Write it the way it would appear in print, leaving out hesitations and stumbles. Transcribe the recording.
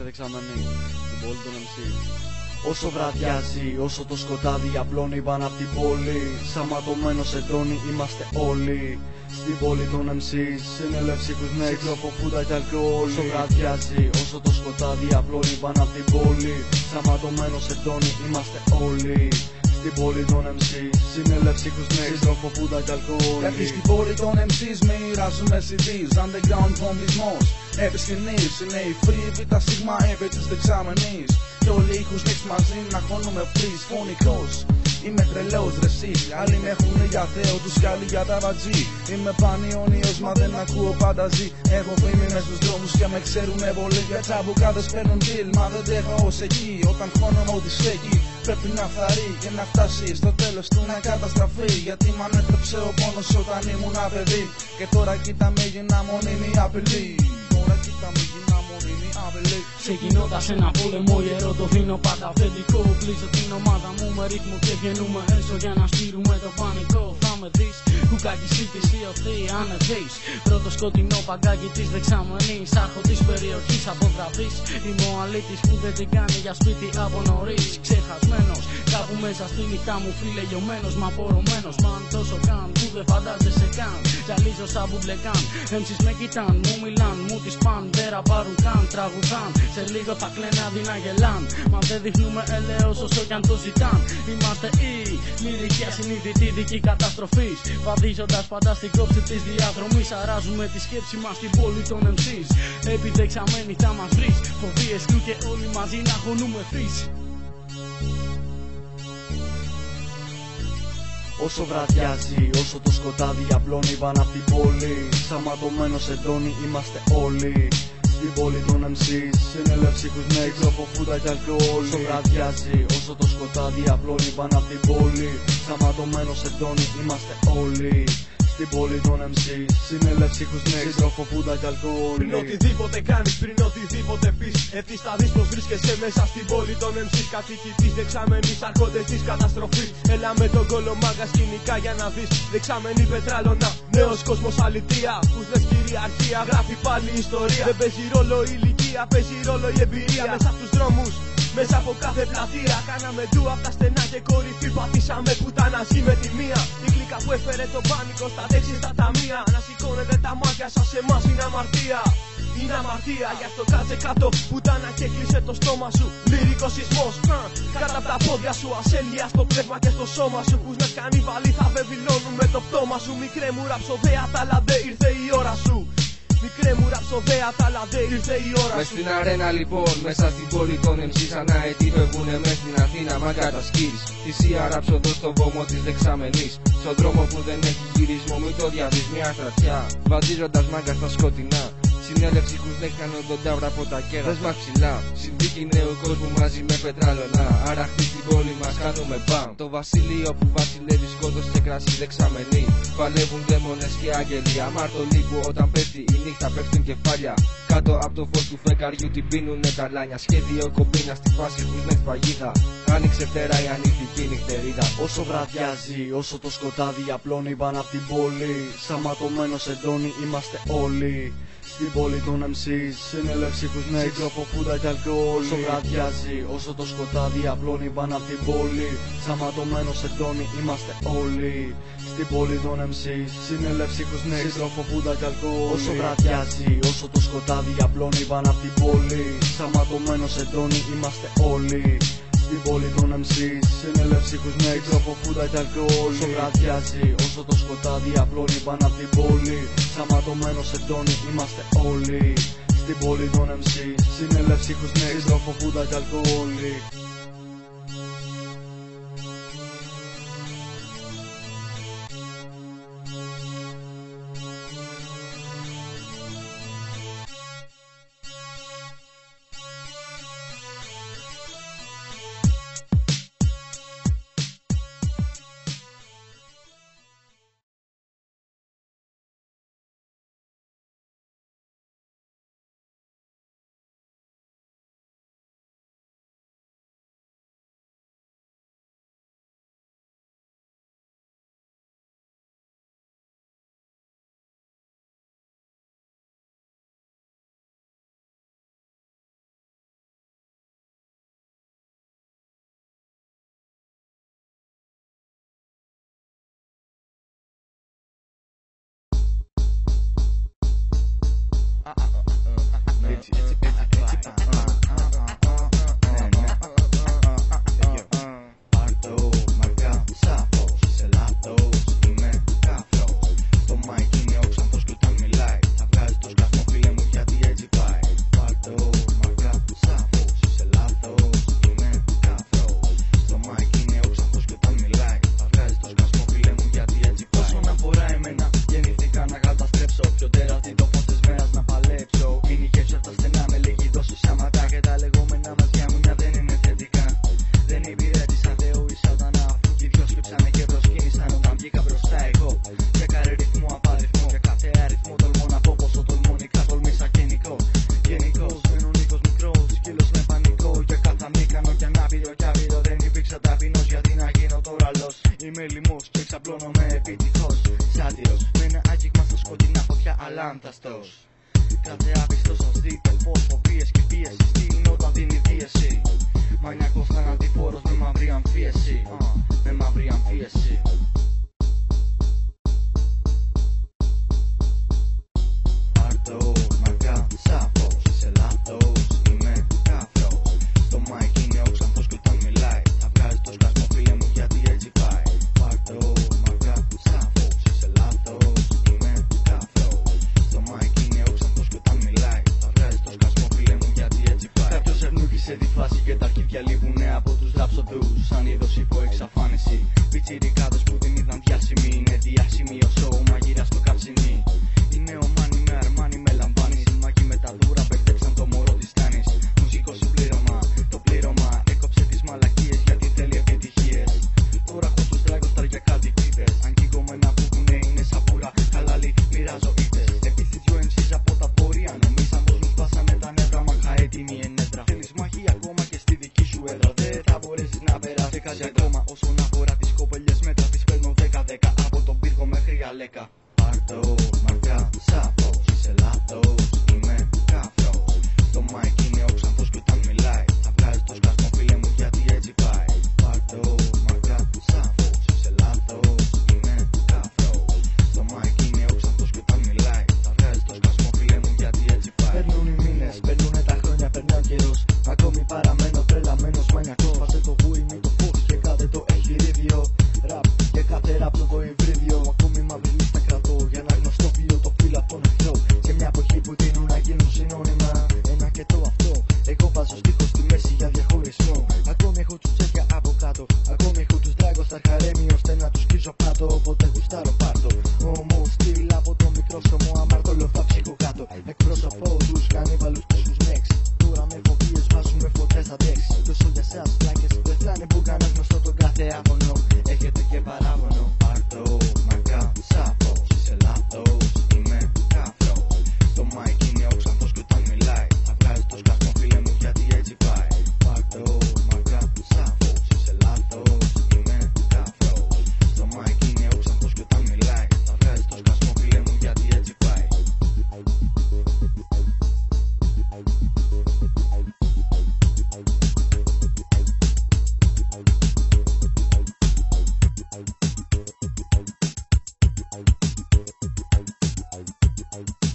δεξαμενή, την πόλη των MC. Όσο βραδιάζει, όσο το σκοτάδι απλώνει πάνω απ' την πόλη, σαν ματωμένος εντόνι είμαστε όλοι. Στην πόλη των MC, συνελεύσικους νέξ, ψυχροφούτα κι αλκοόλ. Όσο βραδιάζει, όσο το σκοτάδι απλώνει πάνω απ' την πόλη, σαν ματωμένος εντόνι είμαστε όλοι. Στην πόλη των MC, συνελεύσικους νέξ, ψυχροφούτα κι αλκοόλ. Γιατί στην πόλη των MCs μοιράζουμε CDs, underground βομβισμός επί σκηνής. Είναι η free β' σίγμα επί της δεξαμενής. Και όλοι οι ήχους next μαζί να χώνουμε freeze. Φωνικός, είμαι τρελός ρε εσύ. Άλλοι με έχουνε για Θεό, τους κι άλλοι για τα βατζή. Είμαι πανιόνιος μα δεν ακούω φανταζή. Έχω φήμη μες στους δρόμους και με ξέρουνε πολύ. Για τσαμπουκάδες παίρνουν deal, μα δεν τρέχω ως εκεί. Όταν χώνομαι ό,τι στέκει πρέπει να φθαρεί και να φτάσει στο τέλος του να καταστραφεί. Γιατί μ' ανέτρεψε ο πόνος όταν ήμουν παιδί. Και τώρα κοίτα με γίνα μονίμη απειλή. Ξεκινώντας ένα πόλεμο ιερό το δίνω πάντα αυθεντικό. Πλήσω την ομάδα μου με ρύθμο και βγαίνουμε έσω για να στείλουμε το πανικό. Θα με δεις, κουκάκι σύντης ή οθή ανεβείς. Πρώτο σκοτεινό παγκάκι της δεξαμενής. Άρχο της περιοχής από βραβείς. Είμαι ο αλήτης που δεν την κάνει για σπίτι από νωρίς. Ξεχασμένος, κάπου μέσα στη νύχτα μου φίλε λιωμένος. Μα απορωμένος, μαν τόσο καν που δεν φαντάζεσαι καν. Ζαλίζω σαν μπουμπλεκάν, έμψεις με κοιτάν, μου μιλάν, μου τις παν. Δεν ραπάρουν καν, τραγουδάν. Σε λίγο θα κλαίνε αντί να γελάν. Μα δεν δείχνουμε ελέος όσο κι αν το ζητάν. Είμαστε η λυρική ασυνείδητη δική καταστροφής. Βαδίζοντας πάντα στην κόψη της διαδρομής. Αράζουμε τη σκέψη μας στην πόλη των MCs. Επιδεξαμένοι θα μας βρεις. Φοβίες του και όλοι μαζί να χωνούμε φύση. Όσο βραδιάζει, όσο το σκοτάδι απλώνει πάνω απ' την πόλη, σαν ματωμένος εντόνι είμαστε όλοι. Στην πόλη των MC, συνελεύσικους νέξ, ψυχροφούτα κι αλκοόλ. Όσο βραδιάζει, όσο το σκοτάδι απλώνει πάνω απ' την πόλη, σαν ματωμένος εντόνι είμαστε όλοι. Στην πόλη των MC, συνελεύσικους νέξ, ψυχροφούτα κι αλκοόλ. Πριν οτιδήποτε κάνεις, πριν οτιδήποτε πεις, ευθύς θα δεις πως βρίσκεσαι μέσα στην πόλη των MCs. Κατοίκοι της δεξαμενής, αρχόντες της καταστροφής. Έλα με τον κολομάγκα σκηνικά για να δεις. Δεξαμενή πετράλωνα, νέος κόσμος αλητεία. Που λες κυριαρχία, γράφει πάλι ιστορία. Δεν παίζει ρόλο η ηλικία, παίζει ρόλο η εμπειρία. Μέσα στους δρόμους, μέσα από κάθε πλατεία. Κάναμε ντου απ' τα στενά και κορυφή. Πατήσαμε πουτάνα ζει με τη μία. Η κλίκα που έφερε το πάνικο στα δεξί στα ταμεία. Να σηκώνετε τα μάτια σας σε εμάς είναι αμαρτία. Είναι αμαρτία, γι' αυτό κάτσε κάτω πουτάνα και κλείσε το στόμα σου. Λυρικός σεισμός, κάτω απ' τα πόδια σου. Ασέλεια στο πνεύμα και στο σώμα σου. Που να κάνει βάλει θα βεβηλώνουν με το πτώμα σου. Μικρέ μου ραψοδέα ταλαντέ, ήρθε η ώρα σου. Μικρέ μου ραψοδέα ταλαντέ, ήρθε η ώρα σου. Μες στην αρένα λοιπόν, μέσα στην πόλη των MC, σαν να αετή φεύγουνε μες στην Αθήνα, μα κατασκείς. Θυσία ραψοδό στο βωμό της δεξαμενής. Στον δρόμο που δεν έχει γυρισμό, μην το διαβείς μια στρατιά. Βαδίζοντας μάγκα στα σκοτεινά. Συνέλευσικους νέξ κάνουν τον τάβρα από τα κέρα. Δες μας ψηλά, συνθήκη νέου κόσμου μαζί με πετράλωνα. Άρα χτί στην πόλη μας κάνουμε μπαμ. Το βασίλειο που βασιλεύει σκότος και κρασί δεξαμενή. Παλεύουν δαίμονες και άγγελοι. Αμάρτωλοι που όταν πέφτει η νύχτα πέφτουν κεφάλια. Κάτω από το φως του φεγγαριού την πίνουνε τα λάνια. Σχέδιο κομπίνα στη φάση που νέξ παγίδα. Άνοιξε φτερά η ανοιχτική νυχτερίδα. Όσο βραδιάζει, όσο το σκοτάδι απλώνει πάνω απ' την πόλη, σαν ματωμένος εντόνι είμαστε όλοι. Στην πόλη των MC, συνελεύσικους νέξ, ψυχροφούτα κι αλκοόλ. Όσο βραδιάζει, όσο το σκοτάδι απλώνει πάνω απ' την πόλη, σαν ματωμένος εντόνι είμαστε όλοι. Στην πόλη των MC, συνελεύσικους νέξ, ψυχροφούτα κι αλκοόλ. Όσο βραδιάζει, όσο το σκοτάδι απλώνει πάνω απ' την πόλη, σαν ματωμένος εντόνι είμαστε όλοι. Στην πόλη των MC, συνελεύσικους νέξ, ψυχροφούτα κι αλκοόλ. Όσο βραδιάζει, όσο το σκοτάδι απλώνει πάνω απ' την πόλη, σαν ματωμένος εντόνι είμαστε όλοι. Στην πόλη των MC, συνελεύσικους νέξ, ψυχροφούτα κι αλκοόλ. έτσι πάει. Πάρτο μαγκά σάφος, είσαι λάθος, είμαι καφρός. Το μάικ είναι ο Ξανθός κι όταν μιλάει θα βγάζει το σκασμό φίλε μου γιατί έτσι πάει. Πάρτο μαγκά σάφος, είσαι λάθος, είμαι καφρός. Το μάικ είναι ο Ξανθός κι όταν μιλάει θα βγάζει το σκασμό φίλε μου γιατί έτσι πάει. Όσον αφορά εμένα γεννήθηκα να καταστρέψω, πιο τεράστιο το φως της μέρας να παλέψω. Είναι η γεύση απ' τα στενά με λίγη δόση σάματα και τα λεγόμενα μας για μου δεν είναι θετικά. Δεν υπηρέτησα Θεό ή σατανά, αφού κι οι δυο σκύψανε και προσκύνησαν όταν βγήκα μπροστά εγώ. Τσεκάρε ρυθμό απ' αριθμό και κάθε αριθμό τολμώ να πω πόσο τολμονικά τολμήσα γενικό. Γενικός μένω Νίκος μικρός, σκύλος με πανικό και κάθε αμήκανο και ανάπηρο κι άβηρο. Δεν υπήρξα ταπεινός γιατί να γίνω τώρα λος. Είμαι λιμός και ξαπλώνομαι επιτυχώς. Σάτυρος με ένα άγγιγμα στα σκοτεινά φωτιά αλλά ανταστός. Κάθε άπιστο σας δείτε πως φοβίες και πίεση τι είναι όταν δίνει πίεση. Μανιακός θανατηφόρος με μαύρη αμφίεση. Με μαύρη αμφίεση. Πάρτο μαγκά σάφος, είσαι λάθος, είμαι καφρός. Το μάικ είναι ο Ξανθός κι όταν μιλάει θα βγάζει το σκασμό φίλε μου γιατί έτσι πάει. Πάρτο μαγκά σάφος, είσαι λάθος, είμαι καφρός. Το μάικ είναι ο Ξανθός κι όταν μιλάει θα βγάζει το σκασμό φίλε μου γιατί έτσι πάει. Κάποιος ευνούχησε τη φάση και τα αρχίδια λείπουνε από τους ραψοδούς σαν είδος υπό εξαφάνιση. Πιτσιρικάδες που την είδαν διάσημοι είναι διάσημοι ο σοου μαγείρα στο καψινί. Είναι ο Μάνι με αρμάνι με λαμβάνει. Μάκη με τα δούρα μπερδέψαν το μωρό της τάνης. Μουσικό συμπλήρωμα, το πλήρωμα έκοψε τις μαλακίες γιατί θέλει επιτυχίες. Τώρα έχω τους δράγκους τα για κάτι πίπες. Αν κι κομμένα που πούνε είναι σαπούρα, χαλάλι μοιράζω ήτες. Επίσης δυο MCs από τα βόρεια νομίζαν πως μου σπάσανε τα νεύρα. Μαχα έτοιμη ενέδρα. Θέλεις μάχη ακόμα και στη δική σου έδρα. Δεν θα μπορέσεις να περάσει κάτι ακόμα. Όσον αφορά τις κοπελιές μέτρα τις παίρνω 10-10 από τον πύργο μέχρι αλέκα. Πάρτο μαγκά σάφος, είσαι λάθος, είμαι καφρός. Το μάικ είναι ο Ξανθός κι όταν μιλάει θα βγάζει το σκασμό φίλε μου γιατί έτσι πάει. Πάρτο μαγκά σάφος, είσαι λάθος, είμαι καφρός. Το μάικ είναι ο Ξανθός κι όταν μιλάει θα βγάζει το σκασμό φίλε μου γιατί έτσι πάει. Περνούν οι μήνες, περνούνε τα χρόνια, περνάει ο καιρός. Ακόμη παραμένω τρελαμένος μανιακός. Πάτε το βούι μη το φως και κάτε το εγχειρίδιο. Ραπ και κάθε ραπ το υβρίδιο. Ακόμη μαύρη λίστα κρατώ για να γνωστό φύλλο το φύλλο από τον εχθρό. Σε μια εποχή που τείνουν να γίνουν συνώνυμα. Ένα και το αυτό. Εγώ βάζω στίχο στη μέση για διαχωρισμό. Ακόμη έχω τους τσέφια από κάτω. Ακόμη έχω τους δράγκους στα χαρέμι ώστε να τους σκίζω πάτω. Οπότε γουστάρω πάρτο. Όμως στυλ από το μικρόφωνο αμαρτωλό θα ψυχω κάτω. Εκπροσωπώ τους κανίβαλους και τους νέξ. Τώρα με φοβίες βάζουμε φωτές στα τέξ. Τόσο για σας πλάκες δεν φτάνει που κανένα γνωστό τον κάθε άπονο. Έχετε και παράπονο. Πάρτο μαγκά σάφος, είσαι λάθος, είμαι καφρός. Το μάικ είναι ο Ξανθός κι όταν μιλάει θα βγάζει το σκασμό φίλε μου γιατί έτσι πάει. Πάρτο μαγκά σάφος, είσαι λάθος, είμαι καφρός. Το μάικ είναι ο Ξανθός κι όταν μιλάει θα βγάζει το σκασμό φίλε μου γιατί έτσι πάει. I